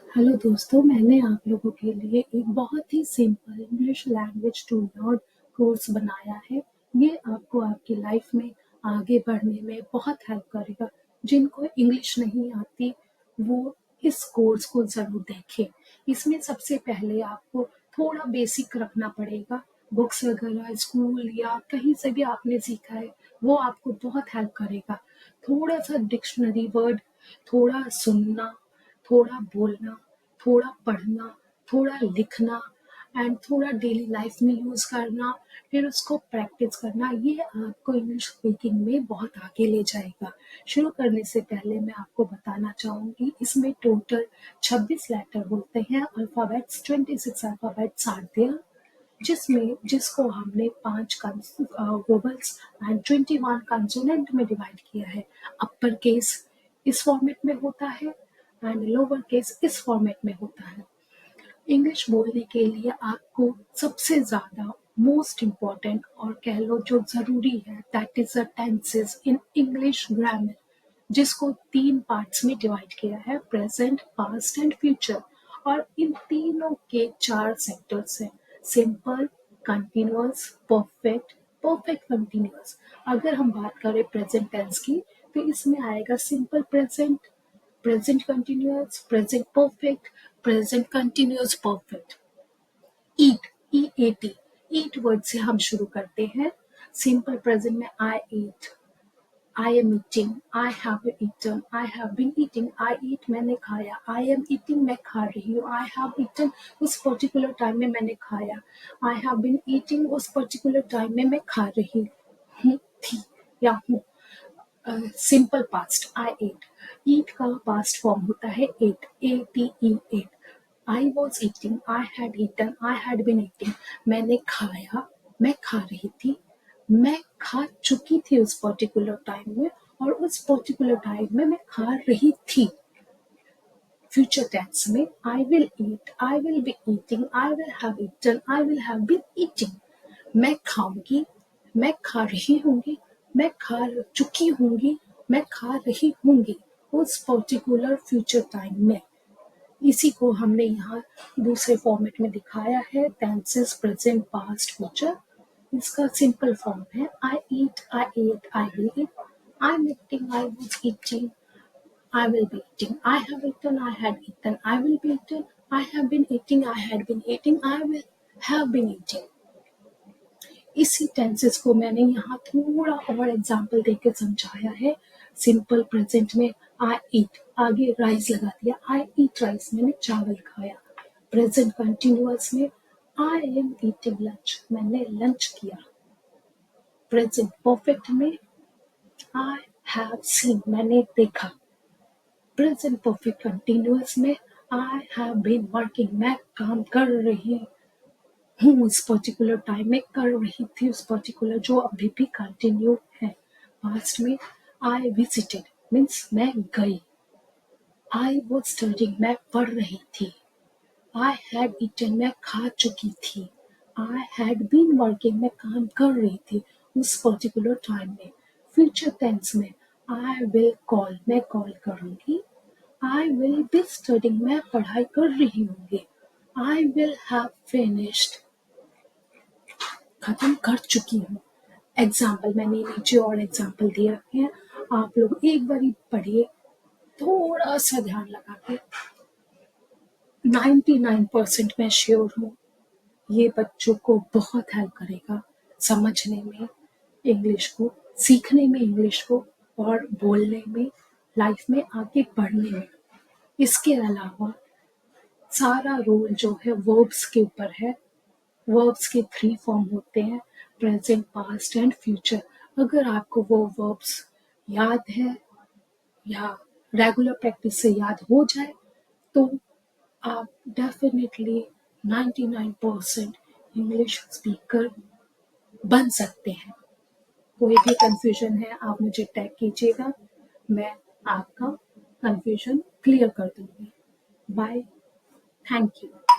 Hello दोस्तों, मैंने आप लोगों के लिए एक बहुत ही simple English language to learn course बनाया है। ये आपको आपकी लाइफ में आगे बढ़ने में बहुत हेल्प करेगा। जिनको इंग्लिश नहीं आती, वो इस कोर्स को ज़रूर देखें। इसमें सबसे पहले आपको थोड़ा बेसिक रखना पड़ेगा। बुक्स वगैरह स्कूल या कहीं से भी आपने सीखा है, वो आपको बहुत हेल्प करेगा। थोड़ा सा डिक्शनरी वर्ड, थोड़ा सुनना, थोड़ा बोलना, थोड़ा पढ़ना, थोड़ा लिखना एंड थोड़ा डेली लाइफ में यूज़ करना, फिर उसको प्रैक्टिस करना, ये आपको इंग्लिश स्पीकिंग में बहुत आगे ले जाएगा। शुरू करने से पहले मैं आपको बताना चाहूँगी, इसमें टोटल 26 लेटर होते हैं, अल्फ़ाबेट्स 26 अल्फ़ाबेट्स आर देयर, जिसको हमने 5 वोवेल्स एंड 21 कंसोनेंट में डिवाइड किया है। अपर केस इस फॉर्मेट में होता है एंड लोअर केस इस फॉर्मेट में होता है। इंग्लिश बोलने के लिए आपको सबसे ज़्यादा मोस्ट इम्पॉर्टेंट और कह लो जो ज़रूरी है, that is the tenses in English grammar, जिसको 3 पार्ट्स में डिवाइड किया है, प्रेजेंट, पास्ट एंड फ्यूचर। और इन तीनों के 4 सेक्टर्स हैं, simple, continuous, perfect, perfect continuous. अगर हम बात करें प्रेजेंट टेंस की, तो इसमें आएगा simple present, present continuous, present perfect, present continuous perfect. Eat, E A T, eat word से हम शुरू करते हैं। सिंपल प्रेजेंट में I eat, I am eating, I have eaten, I have been eating, I eat मैंने खाया, आई एम ईटिंग मैं खा रही हूँ, आई हैव ईटन उस पर्टिकुलर टाइम में मैंने खाया, आई हैव बीन ईटिंग उस पर्टिकुलर टाइम में मैं खा रही हूँ, थी या हूँ। Simple past I ate, eat का पास्ट फॉर्म होता है ate, A T E ate. I was eating, I had eaten, I had been eating, मैंने खाया, मैं खा रही थी, मैं खा चुकी थी उस पर्टिकुलर टाइम में, और उस पर्टिकुलर टाइम में मैं खा रही थी। फ्यूचर टेंस में I will eat, I will be eating, I will have eaten, I will have been eating. मैं खाऊंगी, मैं खा रही होंगी, मैं खा चुकी होंगी, मैं खा रही होंगी उस पर्टिकुलर फ्यूचर टाइम में। इसी को हमने यहाँ दूसरे फॉर्मेट में दिखाया है, टेंसेस प्रेजेंट पास्ट फ्यूचर। इसका सिंपल फॉर्म है I eat, I ate, I will eat, I am eating, I was eating, I will be eating. I have eaten. I had eaten. I will be eaten. I have been eating. I had been eating. I will have been eating. इसी tenses को मैंने यहाँ थोड़ा और example देकर समझाया है। Simple present में आई ईट, आगे राइस लगा दिया, आई ईट राइस, मैंने चावल खाया। प्रेजेंट कंटिन्यूअस में आई एम ईटिंग लंच, मैंने लंच किया। प्रेजेंट परफेक्ट में आई हैव सीन, मैंने देखा। प्रेजेंट परफेक्ट कंटिन्यूअस में आई हैव बीन वर्किंग, मैं काम कर रही हूँ उस पर्टिकुलर टाइम में, कर रही थी उस पर्टिकुलर, जो अभी भी कंटिन्यू है। पास्ट में आई विजिटेड मीन्स मैं गई, आई वॉज स्टडिंग मैं पढ़ रही थी, आई हैड ईटन मैं खा चुकी थी, आई हैड बीन वर्किंग मैं काम कर रही थी उस पर्टिकुलर टाइम में। फ्यूचर टेंस में आई विल कॉल, मैं कॉल करूंगी, आई विल बी स्टडिंग मैं पढ़ाई कर रही होंगी, आई विल हैव फिनिश्ड खत्म कर चुकी हूँ। एग्जाम्पल मैंने नीचे और एग्जाम्पल दे रखे हैं, आप लोग एक बारी पढ़िए, थोड़ा सा ध्यान लगा के। 99% मैं श्योर हूँ ये बच्चों को बहुत हेल्प करेगा समझने में इंग्लिश को, सीखने में इंग्लिश को, और बोलने में, लाइफ में आगे बढ़ने में। इसके अलावा सारा रोल जो है वर्ब्स के ऊपर है। वर्ब्स के 3 फॉर्म होते हैं, प्रेजेंट, पास्ट एंड फ्यूचर। अगर आपको वो वर्ब्स याद है या रेगुलर प्रैक्टिस से याद हो जाए, तो आप डेफिनेटली 99% इंग्लिश स्पीकर बन सकते हैं। कोई भी कंफ्यूजन है आप मुझे टैग कीजिएगा, मैं आपका कंफ्यूजन क्लियर कर दूंगी। Bye, thank you.